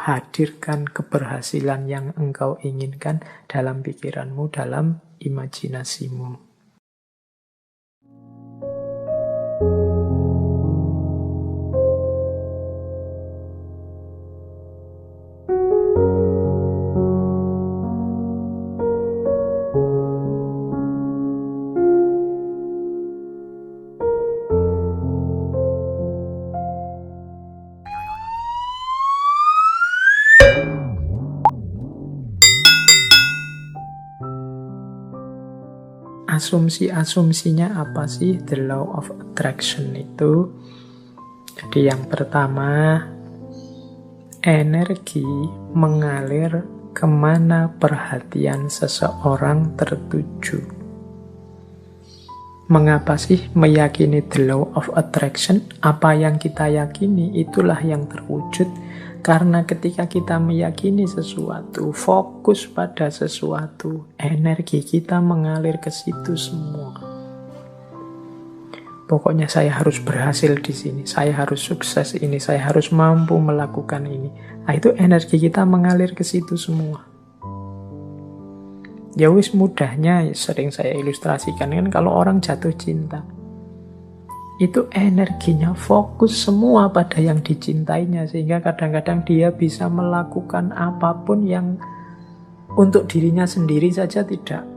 hadirkan keberhasilan yang engkau inginkan dalam pikiranmu, dalam imajinasimu. Asumsi-asumsinya apa sih the law of attraction itu? Jadi yang pertama, energi mengalir kemana perhatian seseorang tertuju. Mengapa sih meyakini the law of attraction? Apa yang kita yakini itulah yang terwujud. Karena ketika kita meyakini sesuatu, fokus pada sesuatu, energi kita mengalir ke situ semua. Pokoknya saya harus berhasil di sini, saya harus sukses ini, saya harus mampu melakukan ini. Nah, itu energi kita mengalir ke situ semua. Ya wis, mudahnya sering saya ilustrasikan kan kalau orang jatuh cinta. Itu energinya fokus semua pada yang dicintainya, sehingga kadang-kadang dia bisa melakukan apapun yang untuk dirinya sendiri saja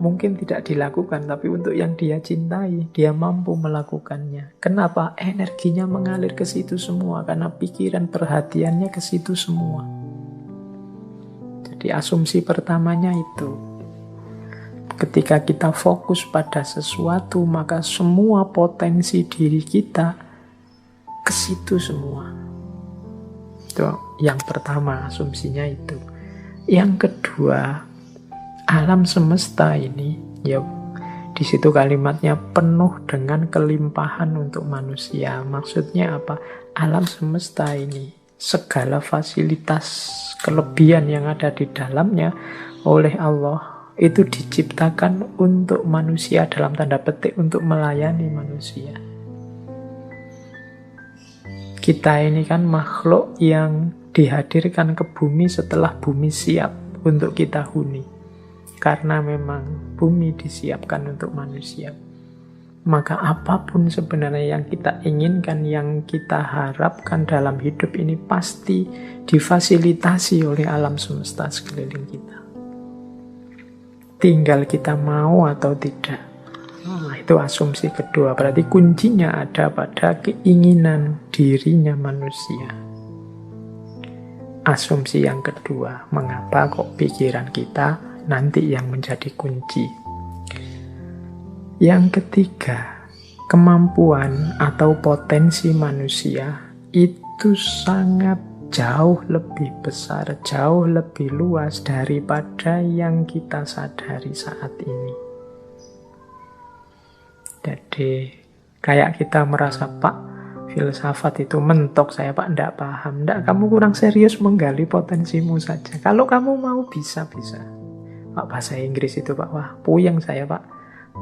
mungkin tidak dilakukan, tapi untuk yang dia cintai dia mampu melakukannya. Kenapa? Energinya mengalir ke situ semua, karena pikiran perhatiannya ke situ semua. Jadi asumsi pertamanya itu, ketika kita fokus pada sesuatu, maka semua potensi diri kita ke situ semua. Itu yang pertama, asumsinya itu. Yang kedua, alam semesta ini, ya di situ kalimatnya penuh dengan kelimpahan untuk manusia. Maksudnya apa? Alam semesta ini, segala fasilitas kelebihan yang ada di dalamnya oleh Allah itu diciptakan untuk manusia, dalam tanda petik untuk melayani manusia. Kita ini kan makhluk yang dihadirkan ke bumi setelah bumi siap untuk kita huni. Karena memang bumi disiapkan untuk manusia. Maka apapun sebenarnya yang kita inginkan, yang kita harapkan dalam hidup ini pasti difasilitasi oleh alam semesta sekeliling kita. Tinggal kita mau atau tidak. Itu asumsi kedua. Berarti kuncinya ada pada keinginan dirinya manusia. Asumsi yang kedua, mengapa kok pikiran kita nanti yang menjadi kunci. Yang ketiga, kemampuan atau potensi manusia itu sangat jauh lebih besar, jauh lebih luas daripada yang kita sadari saat ini. Jadi kayak kita merasa, Pak, filsafat itu mentok, saya Pak enggak paham. Enggak, kamu kurang serius menggali potensimu saja. Kalau kamu mau bisa-bisa. Pak, bahasa Inggris itu Pak, wah puyeng saya Pak.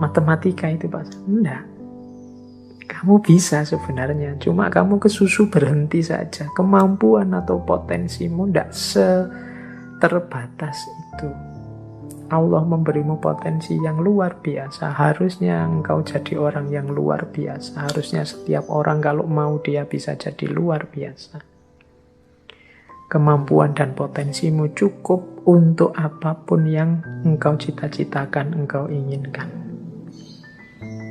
Matematika itu Pak, enggak. Kamu bisa sebenarnya, cuma kamu kesusu berhenti saja. Kemampuan atau potensimu tidak seterbatas itu. Allah memberimu potensi yang luar biasa. Harusnya engkau jadi orang yang luar biasa. Harusnya setiap orang kalau mau dia bisa jadi luar biasa. Kemampuan dan potensimu cukup untuk apapun yang engkau cita-citakan, engkau inginkan.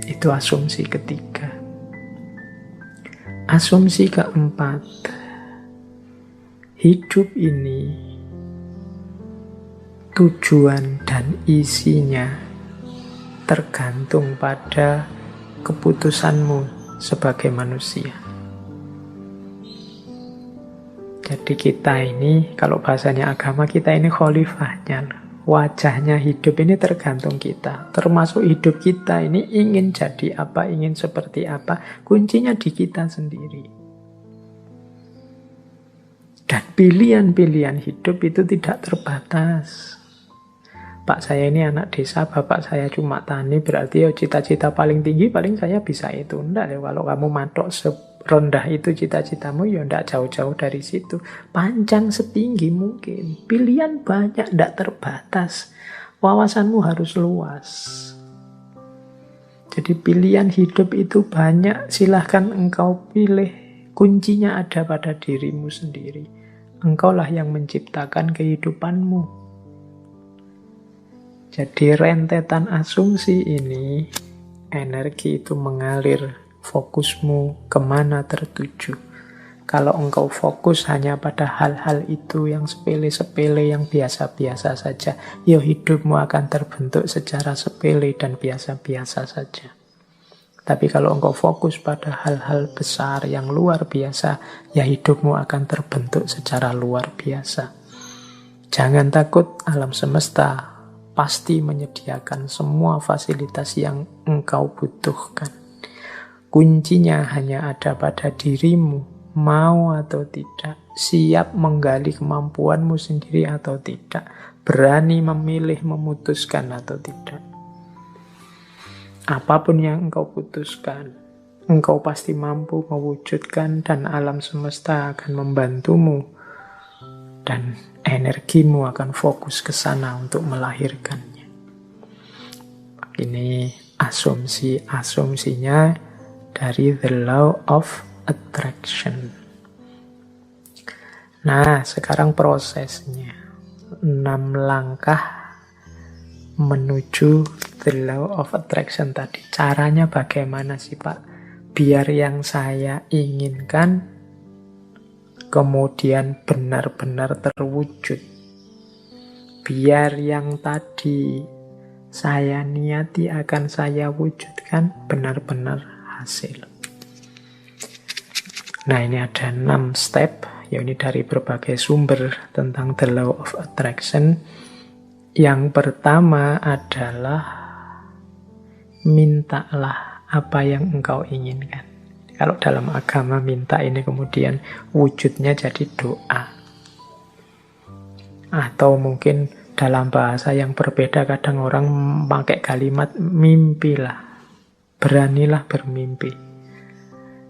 Itu asumsi ketiga. Asumsi keempat, hidup ini tujuan dan isinya tergantung pada keputusanmu sebagai manusia. Jadi kita ini, kalau bahasanya agama, kita ini khalifahnya. Wajahnya hidup ini tergantung kita. Termasuk hidup kita ini ingin jadi apa, ingin seperti apa. Kuncinya di kita sendiri. Dan pilihan-pilihan hidup itu tidak terbatas. Pak, saya ini anak desa, bapak saya cuma tani, berarti ya cita-cita paling tinggi paling saya bisa itu. Enggak ya, kalau kamu matok rendah itu cita-citamu, ya ndak jauh-jauh dari situ. Panjang setinggi mungkin. Pilihan banyak, ndak terbatas. Wawasanmu harus luas. Jadi pilihan hidup itu banyak, silahkan engkau pilih. Kuncinya ada pada dirimu sendiri. Engkaulah yang menciptakan kehidupanmu. Jadi rentetan asumsi ini, energi itu mengalir, fokusmu kemana tertuju. Kalau engkau fokus hanya pada hal-hal itu yang sepele-sepele, yang biasa-biasa saja, ya hidupmu akan terbentuk secara sepele dan biasa-biasa saja. Tapi kalau engkau fokus pada hal-hal besar yang luar biasa, ya hidupmu akan terbentuk secara luar biasa. Jangan takut, alam semesta pasti menyediakan semua fasilitas yang engkau butuhkan. Kuncinya hanya ada pada dirimu, mau atau tidak, siap menggali kemampuanmu sendiri atau tidak, berani memilih, memutuskan atau tidak. Apapun yang engkau putuskan, engkau pasti mampu mewujudkan dan alam semesta akan membantumu dan energimu akan fokus ke sana untuk melahirkannya. Ini asumsinya dari The Law of Attraction. Nah, sekarang prosesnya. 6 langkah menuju The Law of Attraction tadi. Caranya bagaimana sih, Pak? Biar yang saya inginkan kemudian benar-benar terwujud. Biar yang tadi saya niati akan saya wujudkan benar-benar hasil. Nah, ini ada 6 step, ya ini dari berbagai sumber tentang The Law of Attraction. Yang pertama adalah mintalah apa yang engkau inginkan. Kalau dalam agama minta ini kemudian wujudnya jadi doa. Atau mungkin dalam bahasa yang berbeda kadang orang pakai kalimat mimpilah. Beranilah bermimpi.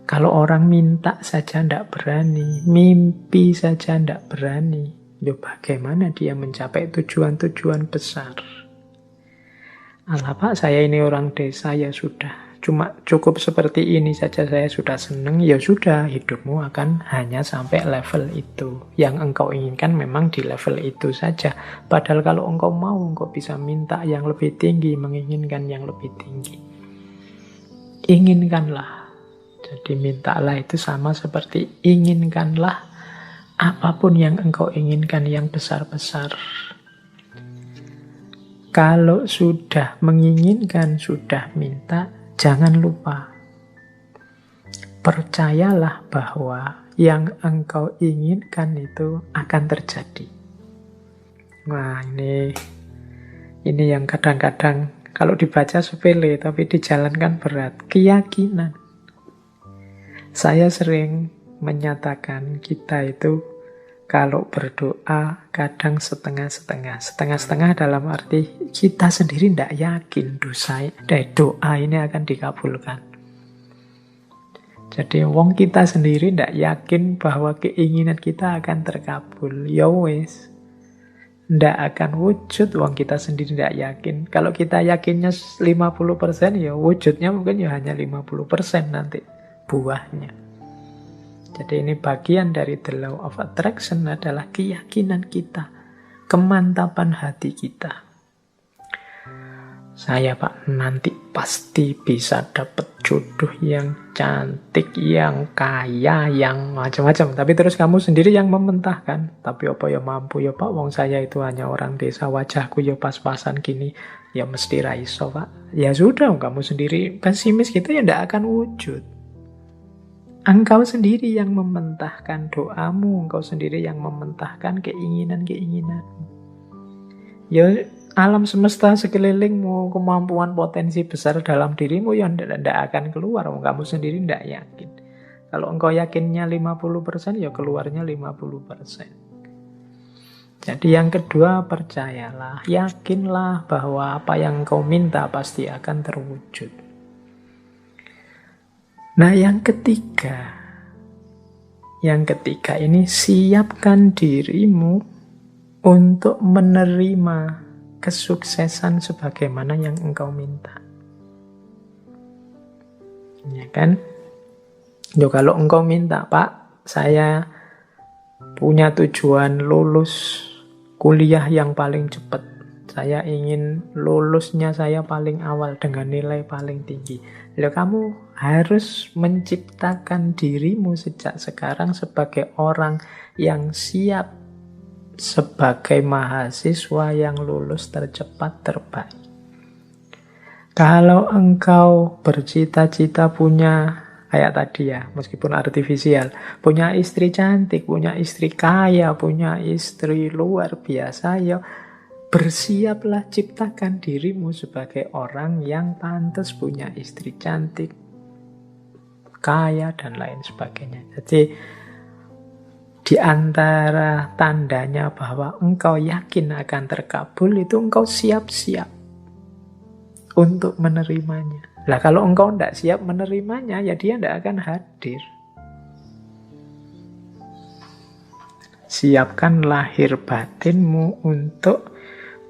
Kalau orang minta saja tidak berani, mimpi saja tidak berani, ya bagaimana dia mencapai tujuan-tujuan besar? Alah Pak, saya ini orang desa, ya sudah. Cuma cukup seperti ini saja saya sudah senang, ya sudah, hidupmu akan hanya sampai level itu. Yang engkau inginkan memang di level itu saja. Padahal kalau engkau mau, engkau bisa minta yang lebih tinggi, menginginkan yang lebih tinggi. Inginkanlah. Jadi mintalah itu sama seperti inginkanlah apapun yang engkau inginkan yang besar-besar. Kalau sudah menginginkan, sudah minta, jangan lupa. Percayalah bahwa yang engkau inginkan itu akan terjadi. Nah, ini yang kadang-kadang kalau dibaca sepele, tapi dijalankan berat. Keyakinan. Saya sering menyatakan kita itu kalau berdoa kadang setengah-setengah. Setengah-setengah dalam arti kita sendiri tidak yakin doa ini akan dikabulkan. Jadi wong kita sendiri tidak yakin bahwa keinginan kita akan terkabul. Ya wes, tidak akan wujud wong kita sendiri tidak yakin. Kalau kita yakinnya 50%, ya wujudnya mungkin ya hanya 50% nanti buahnya. Jadi ini bagian dari The Law of Attraction adalah keyakinan kita, kemantapan hati kita. Saya Pak nanti pasti bisa dapat jodoh yang cantik, yang kaya, yang macam-macam. Tapi terus kamu sendiri yang mementahkan. Tapi apa ya mampu ya Pak, wong saya itu hanya orang desa, wajahku ya pas-pasan gini. Ya mesti raiso Pak. Ya sudah, kamu sendiri pesimis gitu ya tidak akan wujud. Engkau sendiri yang mementahkan doamu, engkau sendiri yang mementahkan keinginan-keinginanmu. Ya alam semesta sekelilingmu, kemampuan potensi besar dalam dirimu yang tidak akan keluar, kamu sendiri tidak yakin. Kalau engkau yakinnya 50%, ya keluarnya 50%. Jadi yang kedua, percayalah, yakinlah bahwa apa yang engkau minta pasti akan terwujud. Nah yang ketiga, Yang ketiga ini, siapkan dirimu untuk menerima kesuksesan sebagaimana yang engkau minta. Ya kan? Yo, kalau engkau minta, Pak, saya punya tujuan lulus kuliah yang paling cepat. Saya ingin lulusnya saya paling awal dengan nilai paling tinggi. Loh, kamu harus menciptakan dirimu sejak sekarang sebagai orang yang siap sebagai mahasiswa yang lulus tercepat terbaik. Kalau engkau bercita-cita punya, kayak tadi ya, meskipun artifisial, punya istri cantik, punya istri kaya, punya istri luar biasa, ya bersiaplah, ciptakan dirimu sebagai orang yang pantas punya istri cantik, kaya, dan lain sebagainya. Jadi, di antara tandanya bahwa engkau yakin akan terkabul, itu engkau siap-siap untuk menerimanya. Lah, kalau engkau tidak siap menerimanya, ya dia tidak akan hadir. Siapkan lahir batinmu untuk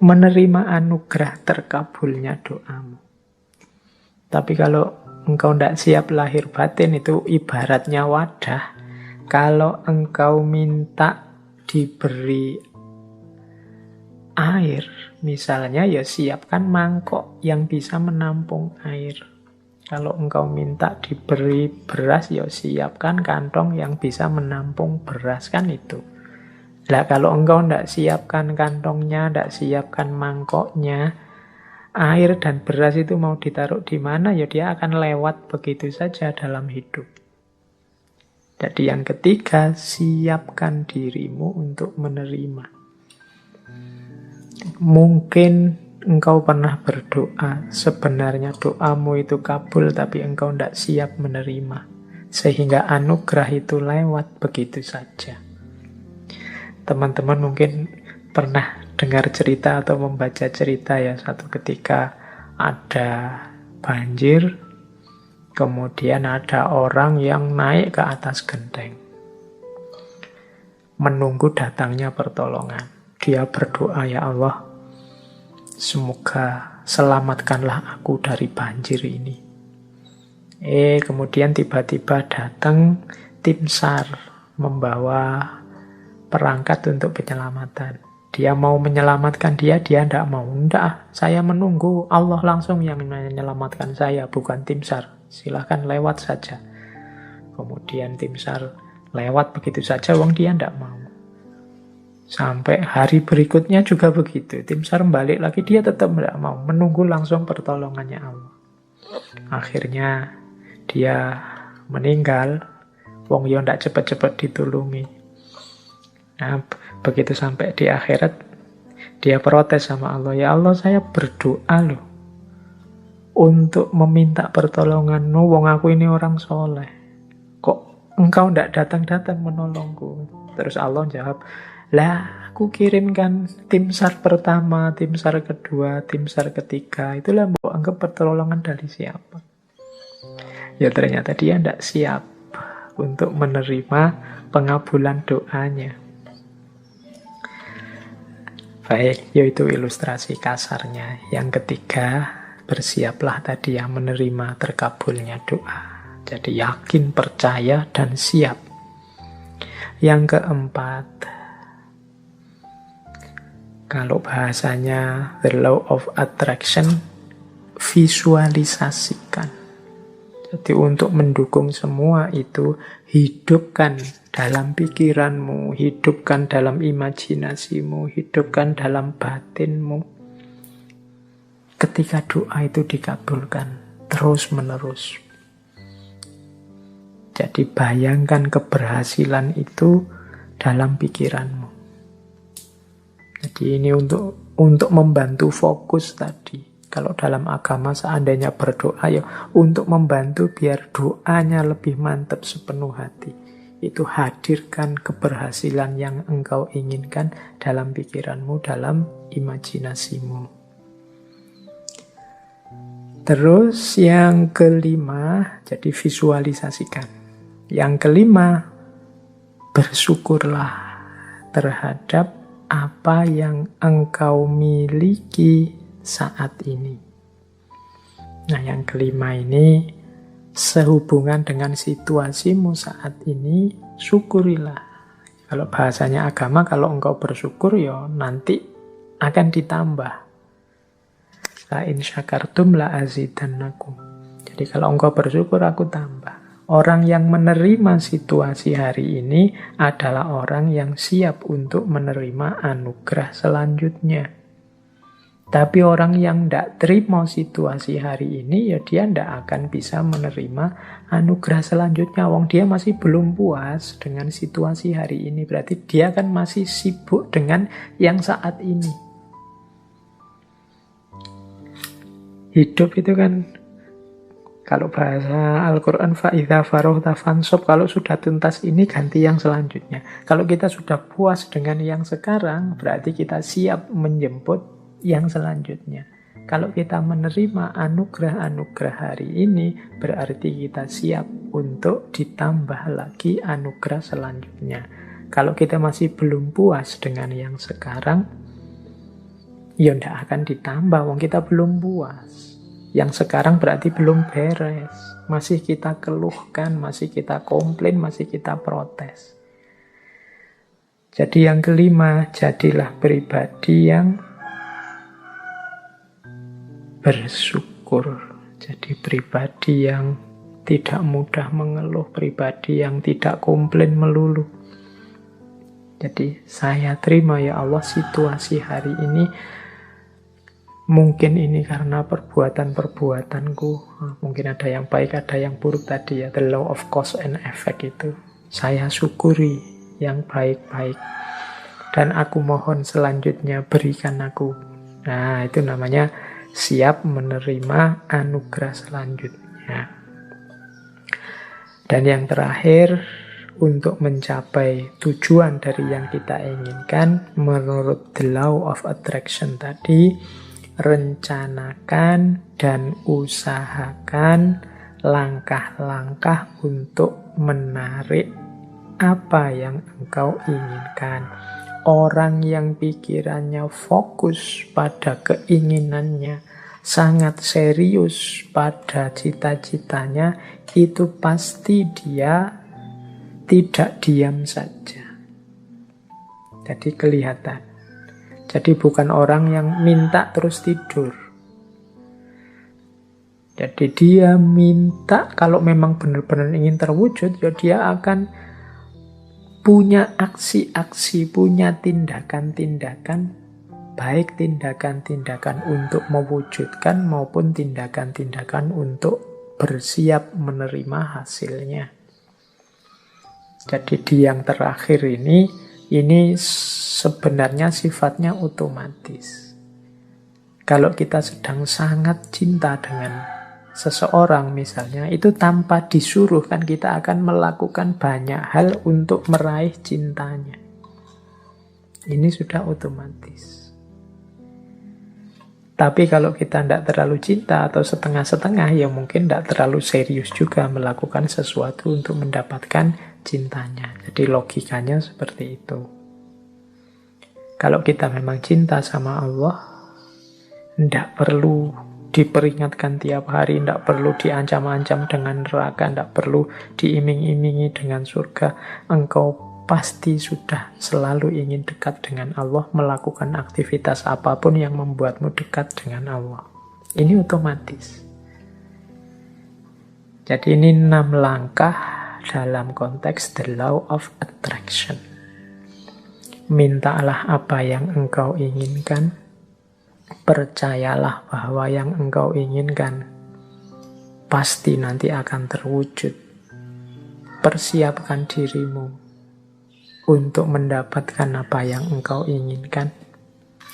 menerima anugerah terkabulnya doamu. Tapi kalau engkau tidak siap lahir batin, itu ibaratnya wadah. Kalau engkau minta diberi air, misalnya, ya siapkan mangkok yang bisa menampung air. Kalau engkau minta diberi beras, ya siapkan kantong yang bisa menampung beras, kan itu. Lah, kalau engkau tidak siapkan kantongnya, tidak siapkan mangkoknya, air dan beras itu mau ditaruh di mana, ya dia akan lewat begitu saja dalam hidup. Jadi yang ketiga, siapkan dirimu untuk menerima. Mungkin engkau pernah berdoa, sebenarnya doamu itu kabul, tapi engkau tidak siap menerima. Sehingga anugerah itu lewat begitu saja. Teman-teman mungkin pernah dengar cerita atau membaca cerita ya, satu ketika ada banjir, kemudian ada orang yang naik ke atas genteng, menunggu datangnya pertolongan. Dia berdoa, ya Allah, semoga selamatkanlah aku dari banjir ini. Kemudian tiba-tiba datang tim SAR membawa perangkat untuk penyelamatan. Dia mau menyelamatkan dia tidak mau. Tidak, saya menunggu Allah langsung yang menyelamatkan saya, bukan tim SAR. Silahkan lewat saja. Kemudian tim SAR lewat begitu saja, wong dia tidak mau. Sampai hari berikutnya juga begitu. Tim SAR balik lagi, dia tetap tidak mau. Menunggu langsung pertolongannya Allah. Akhirnya dia meninggal. Wong yo tidak cepat-cepat ditulungi. Nah, begitu sampai di akhirat, dia protes sama Allah. Ya Allah, saya berdoa loh untuk meminta pertolongan-Mu, wong aku ini orang soleh. Kok engkau tidak datang-datang menolongku? Terus Allah jawab, lah aku kirimkan tim SAR pertama, tim SAR kedua, tim SAR ketiga. Itulah mbok anggap pertolongan dari siapa? Ya ternyata dia tidak siap untuk menerima pengabulan doanya. Baik, yaitu ilustrasi kasarnya. Yang ketiga, bersiaplah tadi yang menerima terkabulnya doa. Jadi yakin, percaya, dan siap. Yang keempat, kalau bahasanya the law of attraction, visualisasikan. Jadi untuk mendukung semua itu, hidupkan dalam pikiranmu, hidupkan dalam imajinasimu, hidupkan dalam batinmu. Ketika doa itu dikabulkan terus-menerus. Jadi bayangkan keberhasilan itu dalam pikiranmu. Jadi ini untuk membantu fokus tadi. Kalau dalam agama seandainya berdoa, ya untuk membantu biar doanya lebih mantap sepenuh hati. Itu hadirkan keberhasilan yang engkau inginkan dalam pikiranmu, dalam imajinasimu. Terus yang kelima, jadi visualisasikan. Yang kelima, bersyukurlah terhadap apa yang engkau miliki saat ini. Nah, yang kelima ini sehubungan dengan situasimu saat ini, syukurilah. Kalau bahasanya agama, kalau engkau bersyukur, ya nanti akan ditambah. La in syakartum la azidannakum. Jadi kalau engkau bersyukur, aku tambah. Orang yang menerima situasi hari ini adalah orang yang siap untuk menerima anugerah selanjutnya. Tapi orang yang tidak terima situasi hari ini, ya dia tidak akan bisa menerima anugerah selanjutnya. Wong dia masih belum puas dengan situasi hari ini. Berarti dia kan masih sibuk dengan yang saat ini. Hidup itu kan, kalau bahasa Al-Quran, fa'idha farohta fansob, kalau sudah tuntas ini ganti yang selanjutnya. Kalau kita sudah puas dengan yang sekarang, berarti kita siap menjemput yang selanjutnya. Kalau kita menerima anugerah-anugerah hari ini, berarti kita siap untuk ditambah lagi anugerah selanjutnya. Kalau kita masih belum puas dengan yang sekarang, ya tidak akan ditambah, wong kita belum puas. Yang sekarang berarti belum beres. Masih kita keluhkan, masih kita komplain, masih kita protes. Jadi yang kelima, jadilah pribadi yang bersyukur. Jadi pribadi yang tidak mudah mengeluh, pribadi yang tidak komplain melulu. Jadi saya terima ya Allah situasi hari ini. Mungkin ini karena perbuatan-perbuatanku. Mungkin ada yang baik, ada yang buruk tadi ya. The law of cause and effect itu. Saya syukuri yang baik-baik. Dan aku mohon selanjutnya berikan aku. Nah, itu namanya siap menerima anugerah selanjutnya. Dan yang terakhir, untuk mencapai tujuan dari yang kita inginkan, menurut the law of attraction tadi, rencanakan dan usahakan langkah-langkah untuk menarik apa yang engkau inginkan. Orang yang pikirannya fokus pada keinginannya, sangat serius pada cita-citanya, itu pasti dia tidak diam saja. Jadi kelihatan. Jadi bukan orang yang minta terus tidur. Jadi dia minta, kalau memang benar-benar ingin terwujud, ya dia akan punya aksi-aksi, punya tindakan-tindakan, baik tindakan-tindakan untuk mewujudkan maupun tindakan-tindakan untuk bersiap menerima hasilnya. Jadi di yang terakhir ini sebenarnya sifatnya otomatis. Kalau kita sedang sangat cinta dengan seseorang misalnya, itu tanpa disuruh kan kita akan melakukan banyak hal untuk meraih cintanya. Ini sudah otomatis. Tapi kalau kita tidak terlalu cinta atau setengah-setengah, ya mungkin tidak terlalu serius juga melakukan sesuatu untuk mendapatkan cintanya. Jadi logikanya seperti itu. Kalau kita memang cinta sama Allah, tidak perlu diperingatkan tiap hari, tidak perlu diancam-ancam dengan neraka, tidak perlu diiming-imingi dengan surga. Engkau pasti sudah selalu ingin dekat dengan Allah, melakukan aktivitas apapun yang membuatmu dekat dengan Allah. Ini otomatis. Jadi ini 6 langkah dalam konteks the law of attraction. Mintalah apa yang engkau inginkan. Percayalah bahwa yang engkau inginkan pasti nanti akan terwujud. Persiapkan dirimu untuk mendapatkan apa yang engkau inginkan.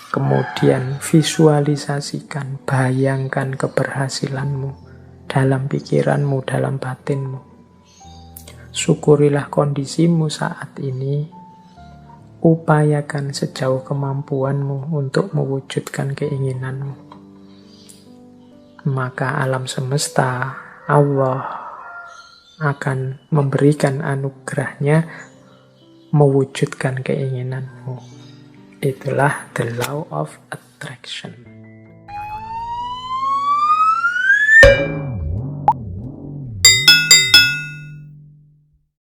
Kemudian visualisasikan, bayangkan keberhasilanmu dalam pikiranmu, dalam batinmu. Syukurilah kondisimu saat ini. Upayakan sejauh kemampuanmu untuk mewujudkan keinginanmu. Maka alam semesta, Allah akan memberikan anugerahnya mewujudkan keinginanmu. Itulah the law of attraction.